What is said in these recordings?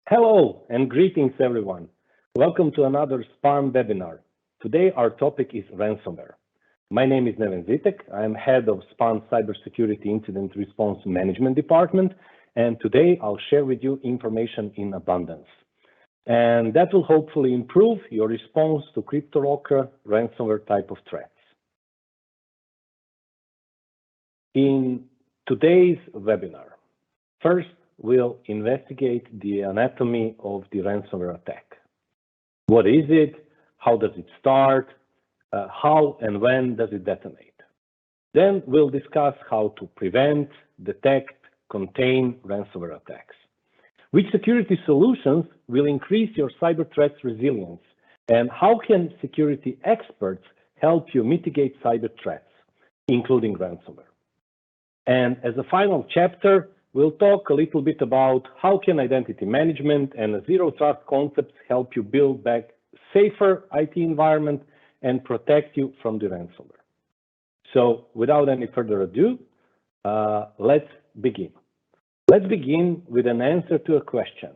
Hello and greetings everyone. Welcome to another SPAN webinar. Today our topic is ransomware. My name is Neven Zitek. I am head of SPAN Cybersecurity Incident Response Management Department, and today I'll share with you information in abundance. And that will hopefully improve your response to CryptoLocker ransomware type of threats. In today's webinar, first we'll investigate the anatomy of the ransomware attack. What is it? How does it start? How and when does it detonate? Then we'll discuss how to prevent, detect, contain ransomware attacks. Which security solutions will increase your cyber threats resilience? And how can security experts help you mitigate cyber threats, including ransomware? And as a final chapter, we'll talk a little bit about how can identity management and zero trust concepts help you build back safer IT environment and protect you from the ransomware. So without any further ado, let's begin. Let's begin with an answer to a question.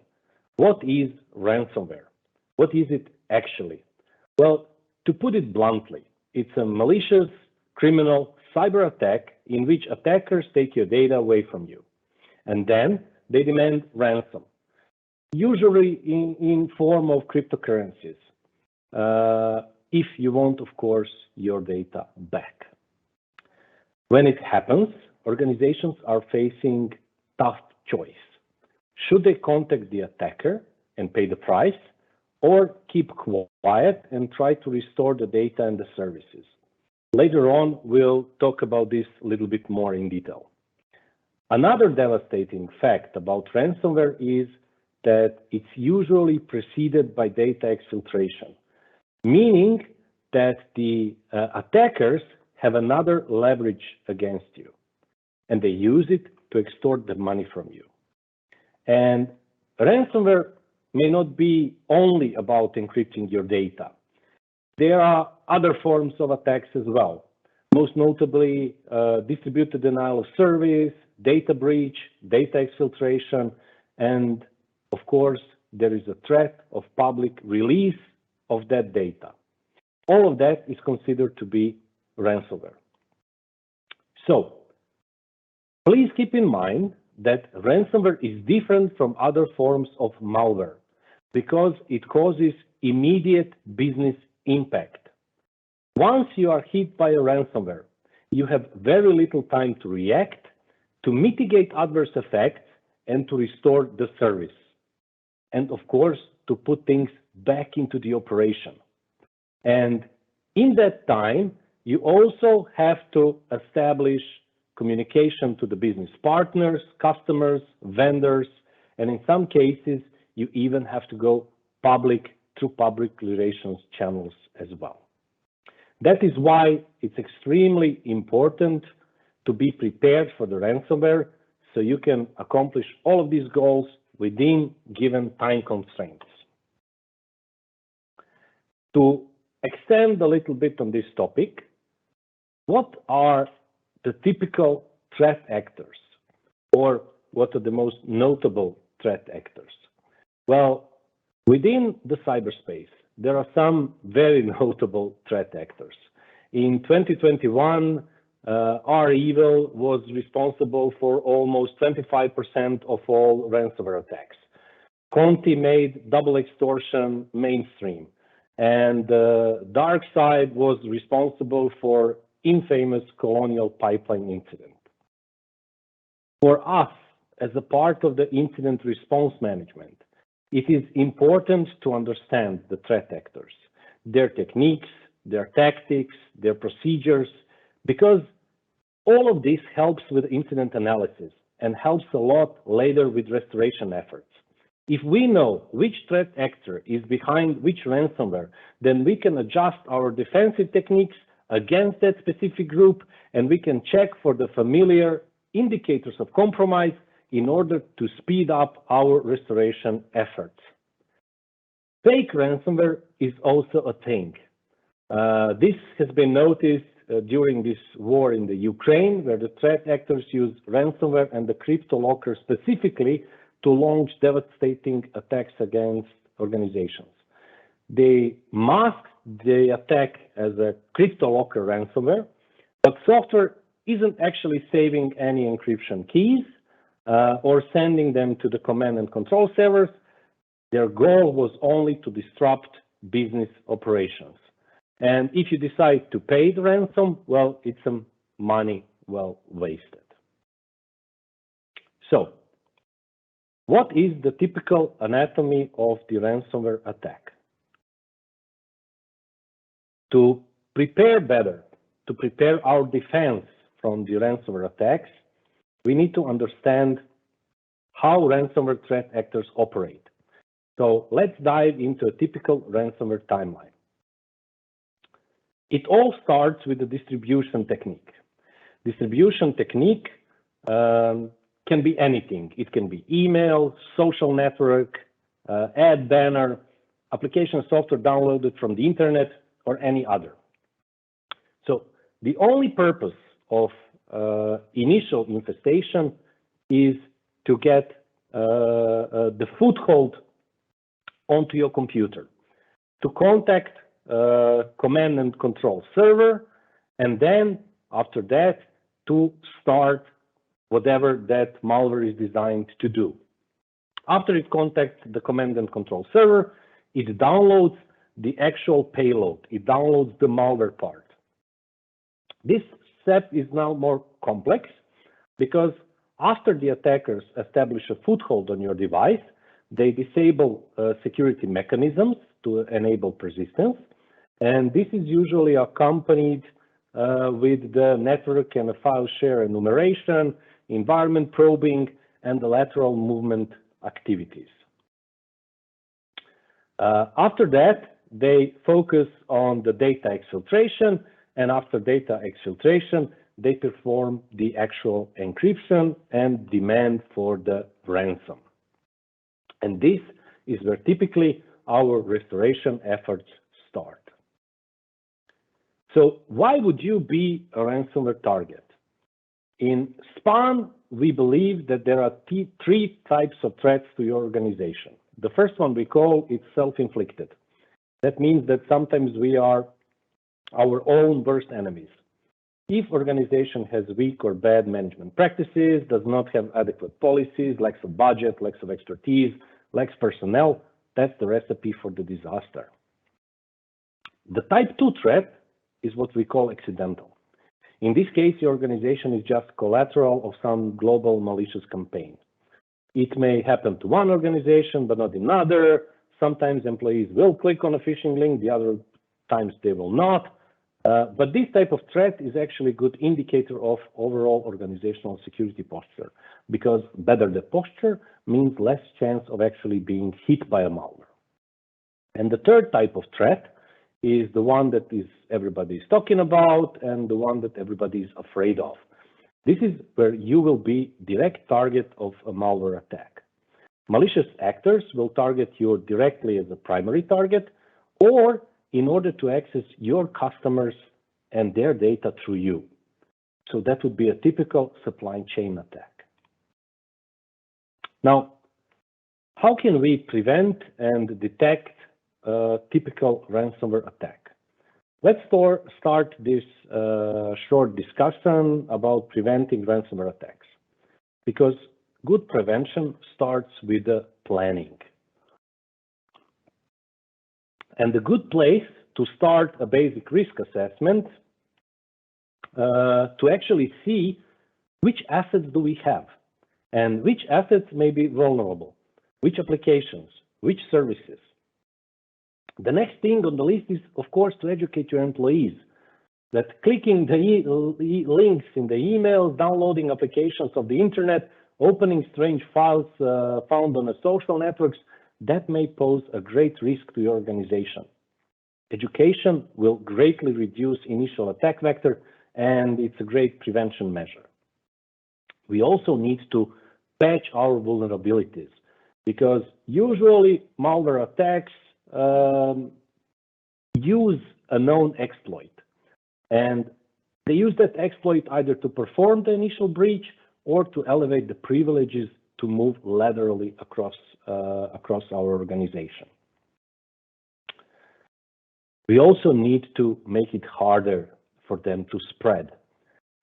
What is ransomware? What is it actually? Well, to put it bluntly, it's a malicious, criminal cyber attack in which attackers take your data away from you. And then they demand ransom, usually in form of cryptocurrencies, if you want, of course, your data back. When it happens, organizations are facing tough choice. Should they contact the attacker and pay the price, or keep quiet and try to restore the data and the services? Later on, we'll talk about this a little bit more in detail. Another devastating fact about ransomware is that it's usually preceded by data exfiltration, meaning that the attackers have another leverage against you, and they use it to extort the money from you. And ransomware may not be only about encrypting your data. There are other forms of attacks as well, most notably distributed denial of service, data breach, data exfiltration, and of course, there is a threat of public release of that data. All of that is considered to be ransomware. So, please keep in mind that ransomware is different from other forms of malware because it causes immediate business impact. Once you are hit by a ransomware, you have very little time to react, to mitigate adverse effects, and to restore the service. And of course, to put things back into the operation. And in that time, you also have to establish communication to the business partners, customers, vendors, and in some cases, you even have to go public through public relations channels as well. That is why it's extremely important to be prepared for the ransomware so you can accomplish all of these goals within given time constraints. To extend a little bit on this topic, what are the typical threat actors, or what are the most notable threat actors? Well, within the cyberspace, there are some very notable threat actors. In 2021, REvil was responsible for almost 25% of all ransomware attacks. Conti made double extortion mainstream, and DarkSide was responsible for infamous Colonial Pipeline incident. For us, as a part of the incident response management, it is important to understand the threat actors, their techniques, their tactics, their procedures, because all of this helps with incident analysis and helps a lot later with restoration efforts. If we know which threat actor is behind which ransomware, then we can adjust our defensive techniques against that specific group, and we can check for the familiar indicators of compromise in order to speed up our restoration efforts. Fake ransomware is also a thing. This has been noticed during this war in the Ukraine, where the threat actors use ransomware and the CryptoLocker specifically to launch devastating attacks against organizations. They mask the attack as a CryptoLocker ransomware, but software isn't actually saving any encryption keys or sending them to the command and control servers. Their goal was only to disrupt business operations. And if you decide to pay the ransom, well, it's some money well wasted. So, what is the typical anatomy of the ransomware attack? To prepare better, to prepare our defense from the ransomware attacks, we need to understand how ransomware threat actors operate. So let's dive into a typical ransomware timeline. It all starts with the distribution technique. Distribution technique can be anything. It can be email, social network, ad banner, application software downloaded from the internet, or any other. So the only purpose of initial infestation is to get the foothold onto your computer, to contact command and control server, and then after that to start whatever that malware is designed to do. After it contacts the command and control server, it downloads the actual payload. It downloads the malware part. This step is now more complex because after the attackers establish a foothold on your device, they disable security mechanisms to enable persistence. And this is usually accompanied with the network and file share enumeration, environment probing, and the lateral movement activities. After that, they focus on the data exfiltration, and after data exfiltration, they perform the actual encryption and demand for the ransom. And this is where typically our restoration efforts start. So why would you be a ransomware target? In SPAN, we believe that there are three types of threats to your organization. The first one we call it self-inflicted. That means that sometimes we are our own worst enemies. If organization has weak or bad management practices, does not have adequate policies, lacks of budget, lacks of expertise, lacks personnel, that's the recipe for the disaster. The type 2 threat is what we call accidental. In this case, your organization is just collateral of some global malicious campaign. It may happen to one organization, but not another. Sometimes employees will click on a phishing link, the other times they will not. But this type of threat is actually a good indicator of overall organizational security posture, because better the posture means less chance of actually being hit by a malware. And the third type of threat is the one that everybody is talking about and the one that everybody is afraid of. This is where you will be direct target of a malware attack. Malicious actors will target you directly as a primary target, or in order to access your customers and their data through you. So that would be a typical supply chain attack. Now, how can we prevent and detect a typical ransomware attack? Let's start this short discussion about preventing ransomware attacks, because good prevention starts with the planning. And a good place to start a basic risk assessment to actually see which assets do we have and which assets may be vulnerable, which applications, which services. The next thing on the list is, of course, to educate your employees that clicking the links in the emails, downloading applications of the internet, opening strange files found on the social networks, that may pose a great risk to your organization. Education will greatly reduce initial attack vector, and it's a great prevention measure. We also need to patch our vulnerabilities, because usually malware attacks use a known exploit, and they use that exploit either to perform the initial breach or to elevate the privileges to move laterally across our organization. We also need to make it harder for them to spread.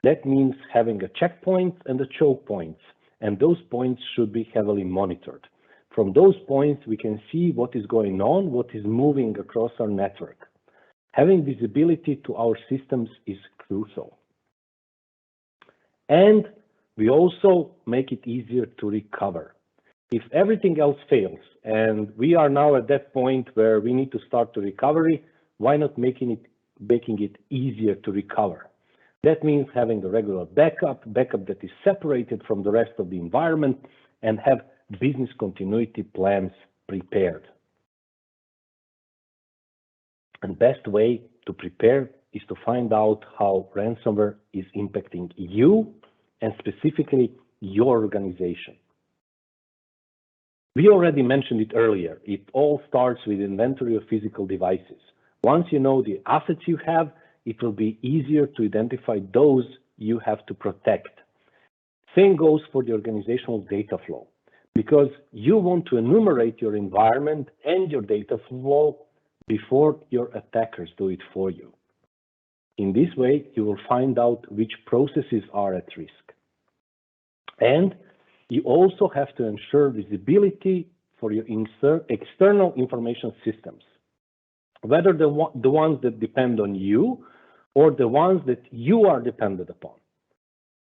That means having a checkpoint and a choke points, and those points should be heavily monitored. From those points, we can see what is going on, what is moving across our network. Having visibility to our systems is crucial. And we also make it easier to recover. If everything else fails, and we are now at that point where we need to start the recovery, why not making it easier to recover? That means having a regular backup that is separated from the rest of the environment, and have business continuity plans prepared. And the best way to prepare is to find out how ransomware is impacting you and specifically your organization. We already mentioned it earlier. It all starts with inventory of physical devices. Once you know the assets you have, it will be easier to identify those you have to protect. Same goes for the organizational data flow, because you want to enumerate your environment and your data flow before your attackers do it for you. In this way, you will find out which processes are at risk. And you also have to ensure visibility for your external information systems, whether the ones that depend on you or the ones that you are dependent upon.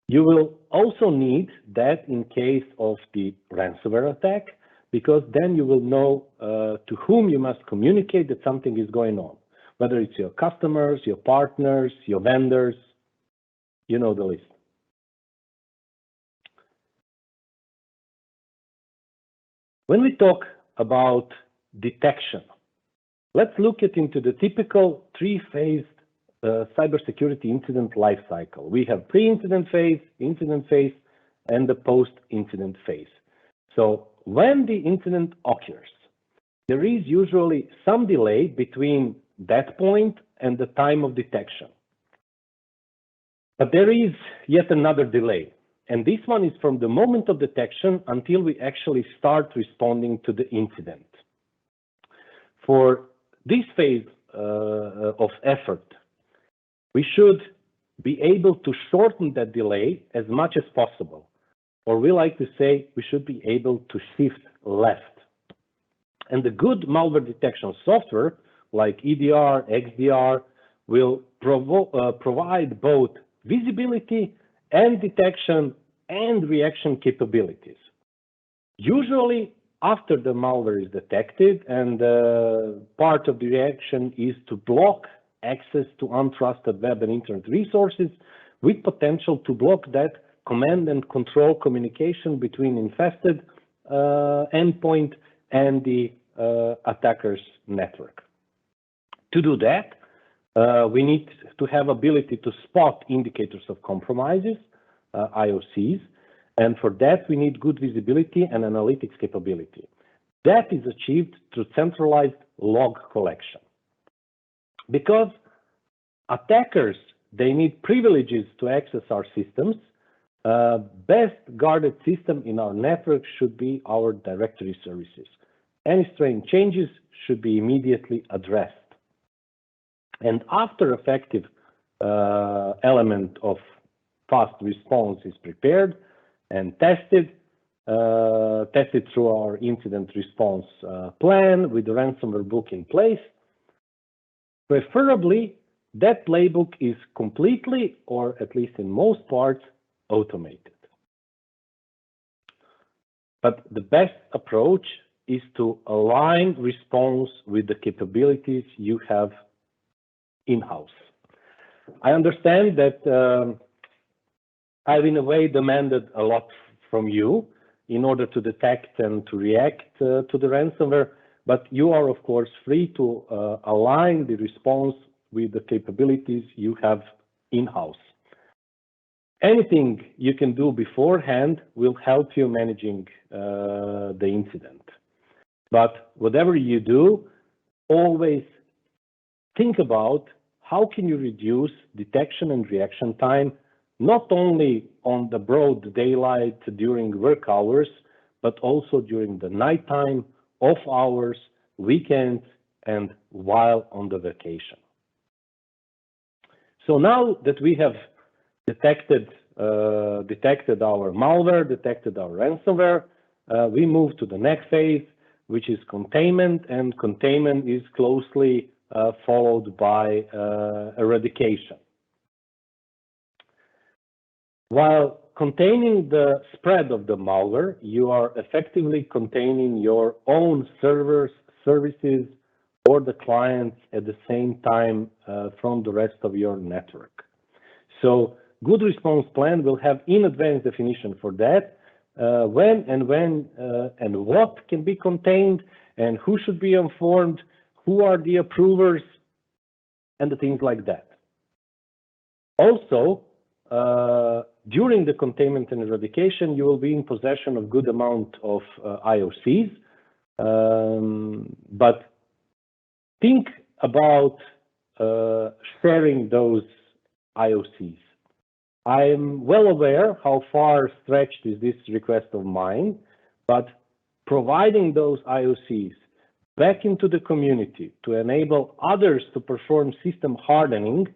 You will also need that in case of the ransomware attack, because then you will know to whom you must communicate that something is going on, whether it's your customers, your partners, your vendors, you know the list. When we talk about detection, let's look into the typical three-phase cybersecurity incident lifecycle. We have pre-incident phase, incident phase, and the post-incident phase. So when the incident occurs, there is usually some delay between that point and the time of detection. But there is yet another delay, and this one is from the moment of detection until we actually start responding to the incident. For this phase of effort, we should be able to shorten that delay as much as possible, or we like to say we should be able to shift left. And the good malware detection software like EDR, XDR will provide both visibility and detection and reaction capabilities. Usually after the malware is detected, and part of the reaction is to block access to untrusted web and internet resources, with potential to block that command and control communication between infested endpoint and the attacker's network. To do that, we need to have ability to spot indicators of compromises, IOCs, and for that we need good visibility and analytics capability. That is achieved through centralized log collection. Because attackers, they need privileges to access our systems, best guarded system in our network should be our directory services. Any strain changes should be immediately addressed. And after effective element of fast response is prepared and tested through our incident response plan with the ransomware book in place, preferably that playbook is completely, or at least in most parts, automated. But the best approach is to align response with the capabilities you have in-house. I understand that I've in a way demanded a lot from you in order to detect and to react to the ransomware, but you are of course free to align the response with the capabilities you have in-house. Anything you can do beforehand will help you managing the incident. But whatever you do, always think about how can you reduce detection and reaction time, not only on the broad daylight during work hours, but also during the nighttime, off hours, weekends, and while on the vacation. So now that we have detected our malware, detected our ransomware, we move to the next phase, which is containment, and containment is closely followed by eradication. While containing the spread of the malware, you are effectively containing your own servers, services, or the clients at the same time from the rest of your network. So good response plan will have in advance definition for that, when and what can be contained, and who should be informed, who are the approvers, and the things like that. Also, during the containment and eradication, you will be in possession of good amount of IOCs, but think about sharing those IOCs. I'm well aware how far stretched is this request of mine, but providing those IOCs back into the community to enable others to perform system hardening,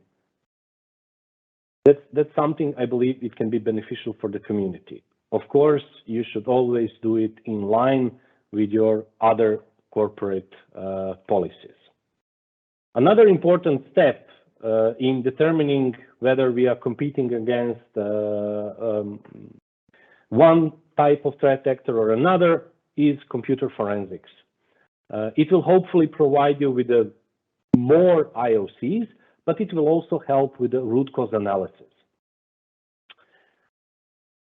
that's something I believe it can be beneficial for the community. Of course, you should always do it in line with your other corporate policies. Another important step in determining whether we are competing against one type of threat actor or another is computer forensics. It will hopefully provide you with more IOCs, but it will also help with the root cause analysis.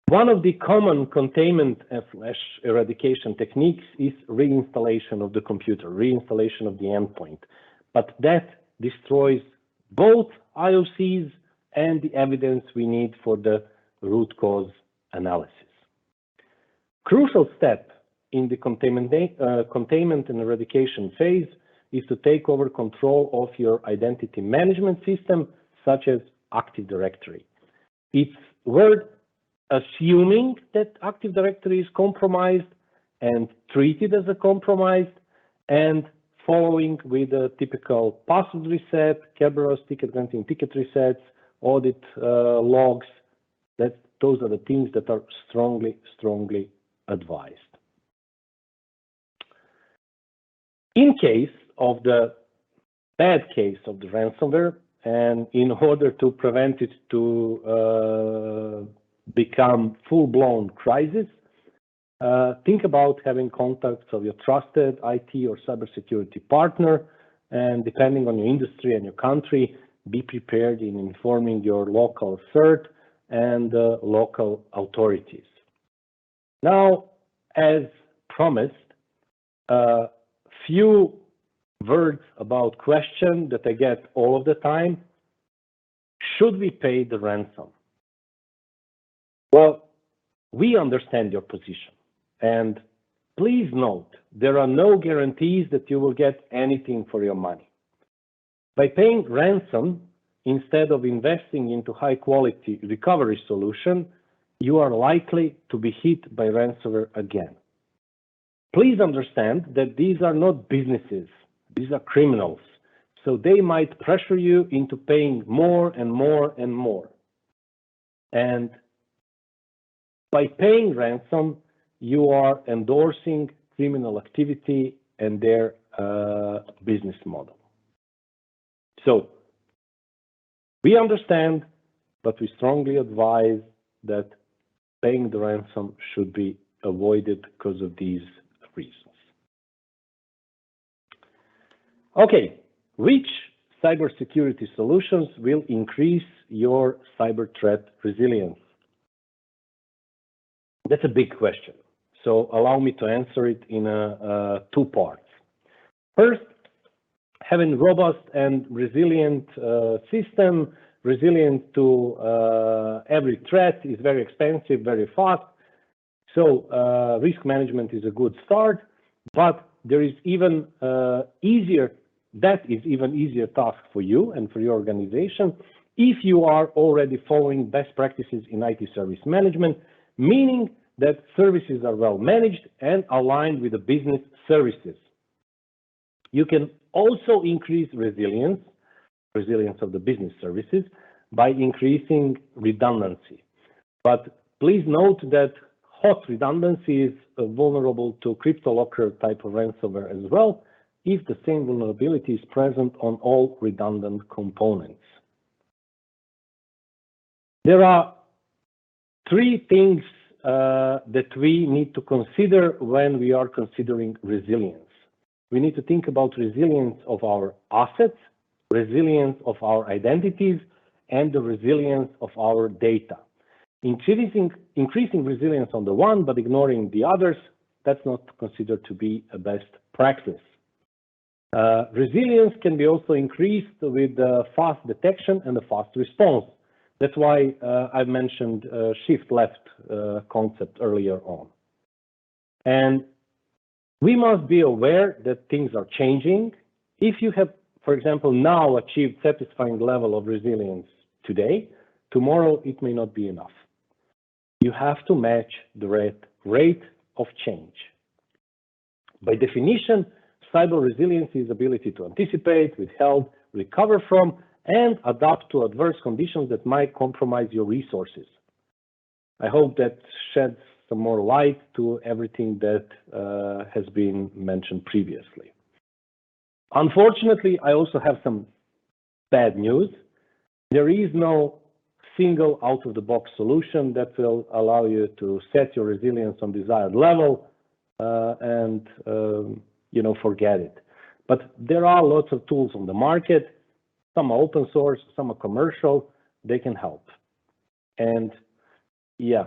One of the common containment / eradication techniques is reinstallation of the computer, reinstallation of the endpoint. But that destroys both IOCs and the evidence we need for the root cause analysis. Crucial step in the containment and eradication phase is to take over control of your identity management system, such as Active Directory. It's worth assuming that Active Directory is compromised and treated as a compromised, and following with a typical password reset, Kerberos ticket granting ticket resets, audit logs. Those are the things that are strongly advised. In case of the bad case of the ransomware, and in order to prevent it to become full-blown crisis, think about having contacts of your trusted IT or cybersecurity partner, and depending on your industry and your country, be prepared in informing your local CERT and local authorities. Now, as promised, a few words about question that I get all of the time. Should we pay the ransom? Well, we understand your position. And please note, there are no guarantees that you will get anything for your money. By paying ransom, instead of investing into high-quality recovery solution, you are likely to be hit by ransomware again. Please understand that these are not businesses, these are criminals. So they might pressure you into paying more and more and more. And by paying ransom, you are endorsing criminal activity and their business model. So we understand, but we strongly advise that paying the ransom should be avoided because of these reasons. Okay, which cybersecurity solutions will increase your cyber threat resilience? That's a big question. So allow me to answer it in two parts. First, having robust and resilient system, resilient to every threat, is very expensive, very fast. So risk management is a good start, but there is even easier task for you and for your organization if you are already following best practices in IT service management, meaning that services are well managed and aligned with the business services. You can also increase resilience of the business services by increasing redundancy. But please note that hot redundancy is vulnerable to CryptoLocker type of ransomware as well, if the same vulnerability is present on all redundant components. There are three things that we need to consider when we are considering resilience. We need to think about resilience of our assets, resilience of our identities, and the resilience of our data. Increasing resilience on the one but ignoring the others, that's not considered to be a best practice. Resilience can be also increased with fast detection and a fast response. That's why I mentioned shift left concept earlier on. And we must be aware that things are changing. If you have, for example, now achieved satisfying level of resilience today, tomorrow it may not be enough. You have to match the rate of change. By definition, cyber resilience is ability to anticipate, withhold, recover from, and adapt to adverse conditions that might compromise your resources. I hope that sheds some more light to everything that has been mentioned previously. Unfortunately, I also have some bad news. There is no single out-of-the-box solution that will allow you to set your resilience on desired level and forget it. But there are lots of tools on the market. Some are open source, some are commercial. They can help. And yeah,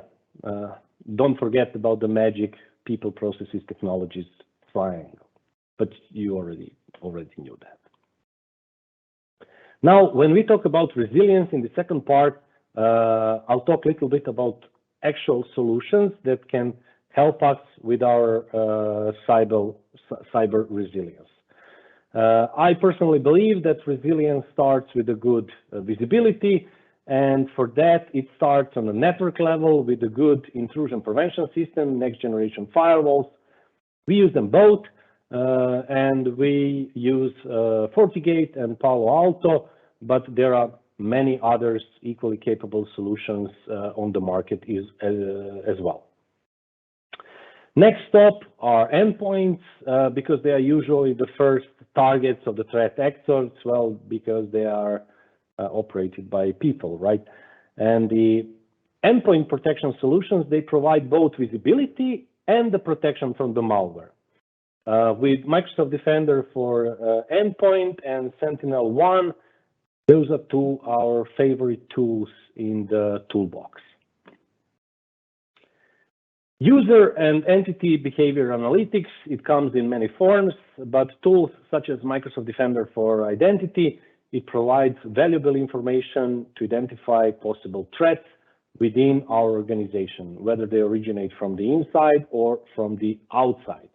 don't forget about the magic people, processes, technologies triangle. But you already knew that. Now, when we talk about resilience in the second part, I'll talk a little bit about actual solutions that can help us with our cyber resilience. I personally believe that resilience starts with a good visibility, and for that it starts on a network level with a good intrusion prevention system, next generation firewalls. We use them both, and we use FortiGate and Palo Alto, but there are many others equally capable solutions on the market as well. Next stop are endpoints, because they are usually the first targets of the threat actors, well, because they are operated by people, right? And the endpoint protection solutions, they provide both visibility and the protection from the malware. With Microsoft Defender for endpoint and Sentinel-1, those are two of our favorite tools in the toolbox. User and entity behavior analytics, it comes in many forms, but tools such as Microsoft Defender for Identity, it provides valuable information to identify possible threats within our organization, whether they originate from the inside or from the outside.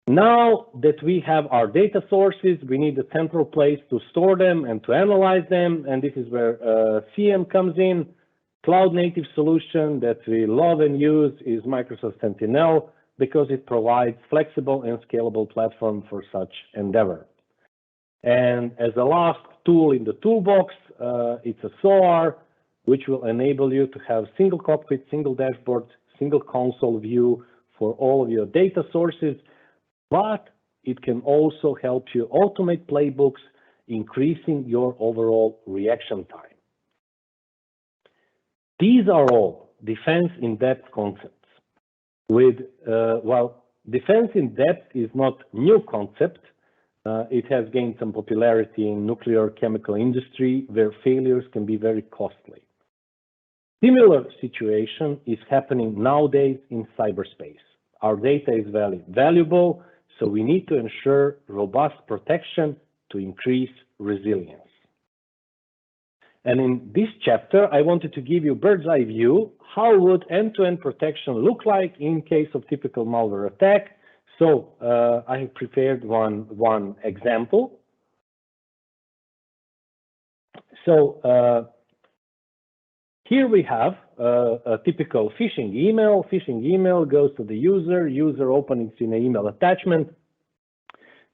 Now that we have our data sources, we need a central place to store them and to analyze them, and this is where CM comes in. Cloud native solution that we love and use is Microsoft Sentinel because it provides flexible and scalable platform for such endeavor. And as a last tool in the toolbox, it's a SOAR, which will enable you to have single cockpit, single dashboard, single console view for all of your data sources, but it can also help you automate playbooks, increasing your overall reaction time. These are all defense in depth concepts. While defense in depth is not new concept, it has gained some popularity in nuclear chemical industry where failures can be very costly. Similar situation is happening nowadays in cyberspace. Our data is valuable, so we need to ensure robust protection to increase resilience. And in this chapter, I wanted to give you a bird's eye view. How would end-to-end protection look like in case of typical malware attack? So I have prepared one example. So Here we have a typical phishing email. Phishing email goes to the user opens in an email attachment.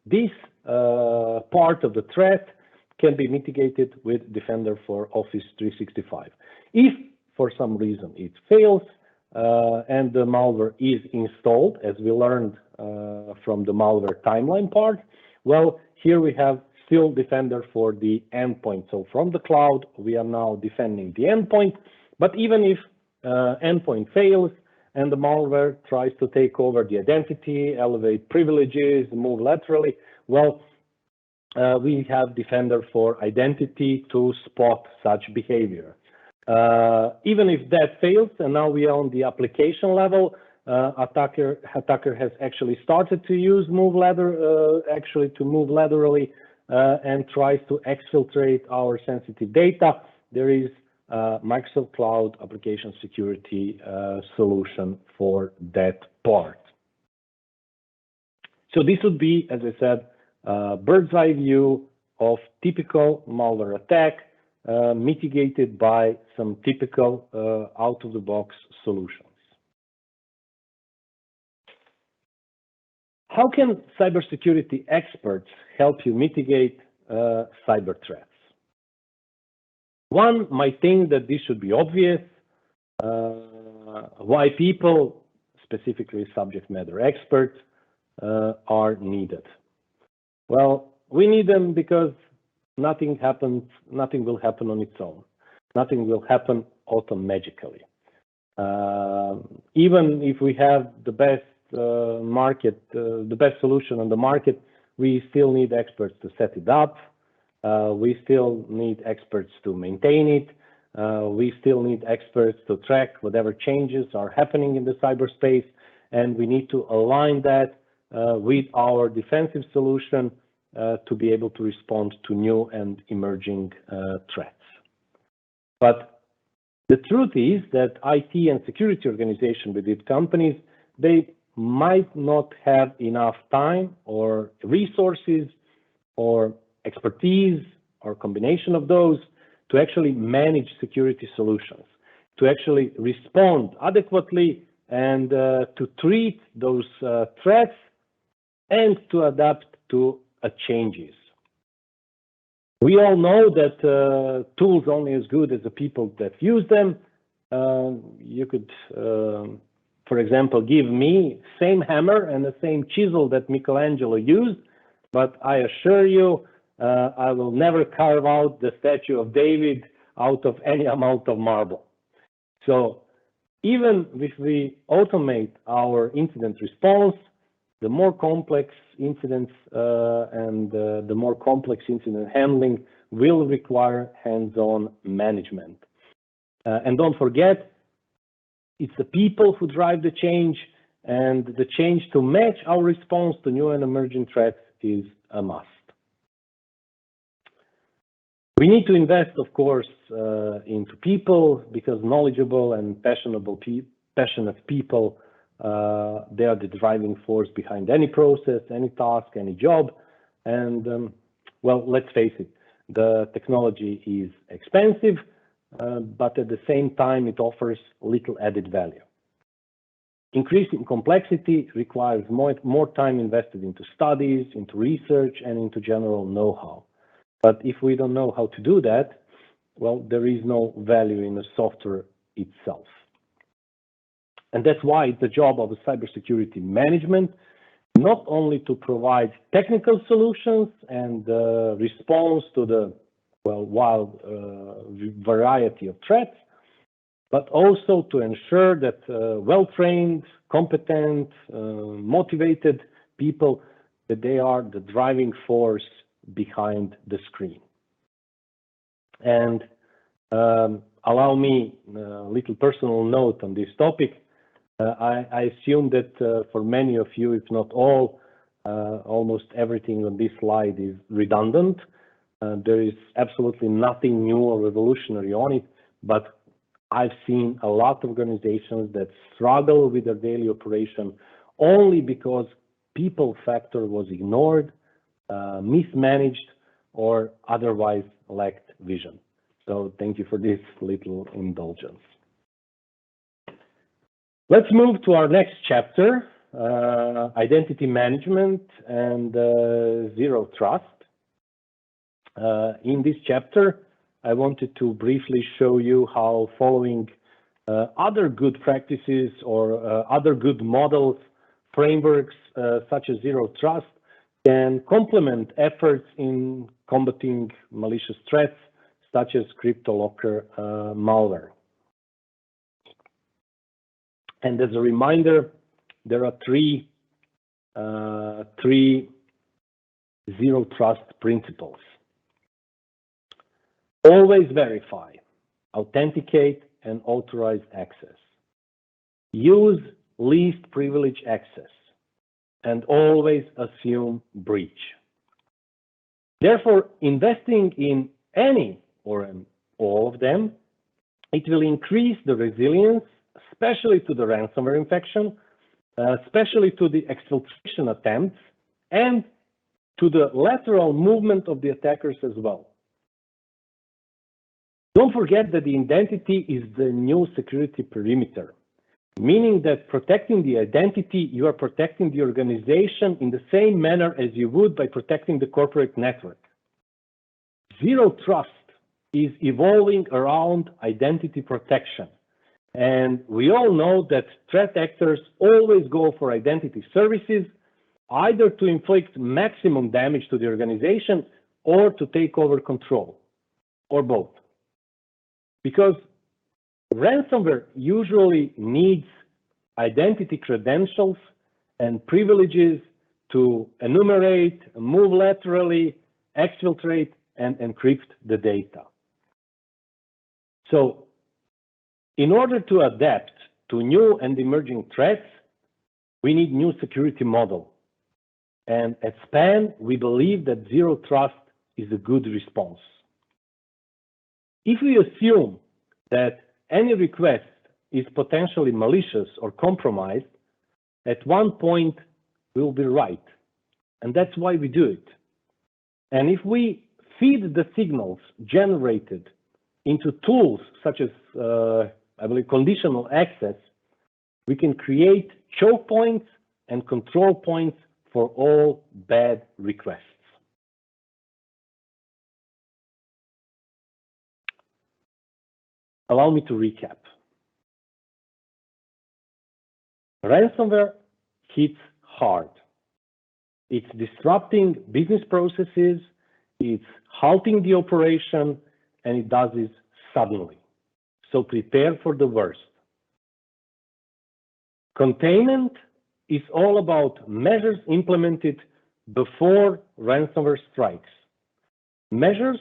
This part of the threat can be mitigated with Defender for Office 365. If for some reason it fails and the malware is installed, as we learned from the malware timeline part, well, here we have still Defender for the endpoint. So from the cloud, we are now defending the endpoint. But even if endpoint fails and the malware tries to take over the identity, elevate privileges, move laterally, well, we have Defender for identity to spot such behavior. Even if that fails, and now we are on the application level, attacker has actually started to use move laterally and tries to exfiltrate our sensitive data. There is Microsoft Cloud Application Security solution for that part. So this would be, as I said, bird's eye view of typical malware attack mitigated by some typical out-of-the-box solutions. How can cybersecurity experts help you mitigate cyber threats? One might think that this should be obvious. Why people, specifically subject matter experts, are needed. Well, we need them because nothing will happen on its own. Nothing will happen automatically. Even if we have the best the best solution on the market, we still need experts to set it up. We still need experts to maintain it. We still need experts to track whatever changes are happening in the cyberspace, and we need to align that with our defensive solution to be able to respond to new and emerging threats. But the truth is that IT and security organizations within companies, they might not have enough time or resources or expertise or combination of those to actually manage security solutions, to actually respond adequately and to treat those threats and to adapt to changes. We all know that tools only as good as the people that use them. You could, for example, give me same hammer and the same chisel that Michelangelo used, but I assure you, I will never carve out the statue of David out of any amount of marble. So even if we automate our incident response, the more complex incidents and the more complex incident handling will require hands-on management. And don't forget, it's the people who drive the change, and the change to match our response to new and emerging threats is a must. We need to invest, of course, into people, because knowledgeable and passionate people, they are the driving force behind any process, any task, any job. And well, let's face it, the technology is expensive, but at the same time, it offers little added value. Increasing complexity requires more time invested into studies, into research, and into general know-how. But if we don't know how to do that, well, there is no value in the software itself. And that's why it's the job of a cybersecurity management, not only to provide technical solutions and response to the wild variety of threats, but also to ensure that well-trained, competent, motivated people, that they are the driving force behind the screen. And allow me a little personal note on this topic. I assume that for many of you, if not all, almost everything on this slide is redundant. There is absolutely nothing new or revolutionary on it, but I've seen a lot of organizations that struggle with their daily operation only because people factor was ignored, mismanaged, or otherwise lacked vision. So thank you for this little indulgence. Let's move to our next chapter, identity management and zero trust. In this chapter, I wanted to briefly show you how following other good practices or other good models, frameworks such as zero trust can complement efforts in combating malicious threats such as CryptoLocker malware. And as a reminder, there are three zero trust principles. Always verify, authenticate, and authorize access. Use least privilege access, and always assume breach. Therefore, investing in any or in all of them, it will increase the resilience, especially to the ransomware infection, especially to the exfiltration attempts, and to the lateral movement of the attackers as well. Don't forget that the identity is the new security perimeter, meaning that protecting the identity, you are protecting the organization in the same manner as you would by protecting the corporate network. Zero trust is evolving around identity protection. And we all know that threat actors always go for identity services, either to inflict maximum damage to the organization or to take over control, or both. Because ransomware usually needs identity credentials and privileges to enumerate, move laterally, exfiltrate, and encrypt the data. So, in order to adapt to new and emerging threats, we need new security model. And at SPAN, we believe that zero trust is a good response. If we assume that any request is potentially malicious or compromised, at one point we'll be right. And that's why we do it. And if we feed the signals generated into tools such as, I believe, conditional access, we can create choke points and control points for all bad requests. Allow me to recap. Ransomware hits hard. It's disrupting business processes, it's halting the operation, and it does this suddenly. So prepare for the worst. Containment is all about measures implemented before ransomware strikes. Measures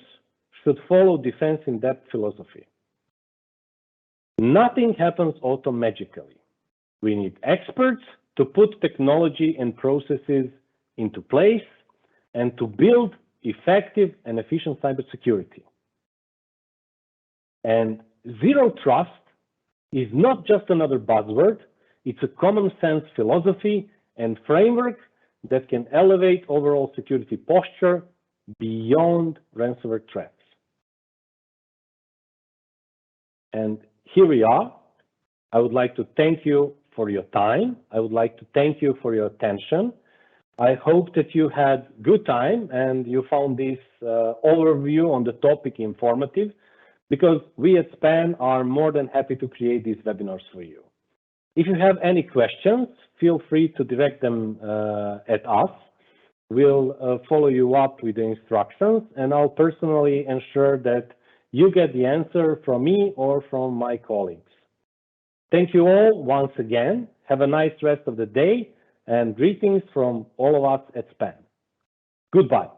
should follow defense in depth philosophy. Nothing happens automagically. We need experts to put technology and processes into place and to build effective and efficient cybersecurity. And zero trust is not just another buzzword, it's a common sense philosophy and framework that can elevate overall security posture beyond ransomware threats. And here we are. I would like to thank you for your time. I would like to thank you for your attention. I hope that you had good time and you found this overview on the topic informative, because we at SPAN are more than happy to create these webinars for you. If you have any questions, feel free to direct them at us. We'll follow you up with the instructions, and I'll personally ensure that you get the answer from me or from my colleagues. Thank you all once again. Have a nice rest of the day, and greetings from all of us at SPAN. Goodbye.